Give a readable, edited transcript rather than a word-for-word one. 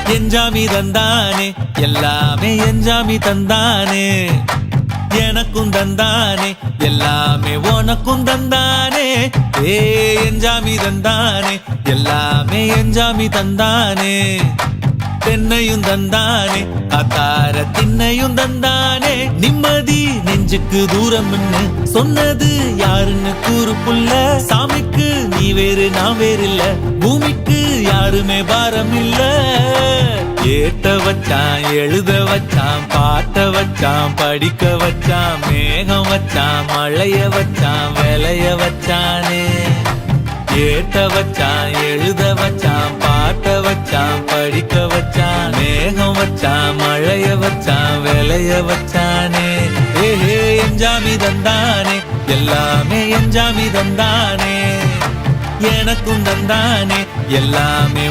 எஞ்சாமி தந்தானே எல்லாமே எஞ்சாமி தந்தானே எனக்கும் தந்தானே எல்லாமே உனக்கும் தந்தானே ஏ எஞ்சாமி தந்தானே எல்லாமே எஞ்சாமி தந்தானே தென்னையும் தந்தானே காத்தார திண்ணையும் தந்தானே நிம்மதி நெஞ்சுக்கு தூரம்னு சொன்னது யாருன்னு கூறு புள்ள சாமிக்கு நீ வேறு நான் வேறு இல்ல பூமிக்கு யாருமே பாரம் இல்ல ஏத்த வச்சான் எழுத வச்சான் பாட்ட வச்சான் படிக்க வச்சான் மேகம் வச்சான் மழைய வச்சான் விளைய வச்சானே ஏத்த வச்சான் எழுத வச்சான் பாட்ட வச்சான் படிக்க வச்சான் மேகம் வச்சான் மழைய வச்சான் விளைய வச்சானே ஏஹே எஞ்சாமி தந்தானே எல்லாமே எஞ்சாமி தந்தானே எனக்கும் தந்தானே எல்லாமே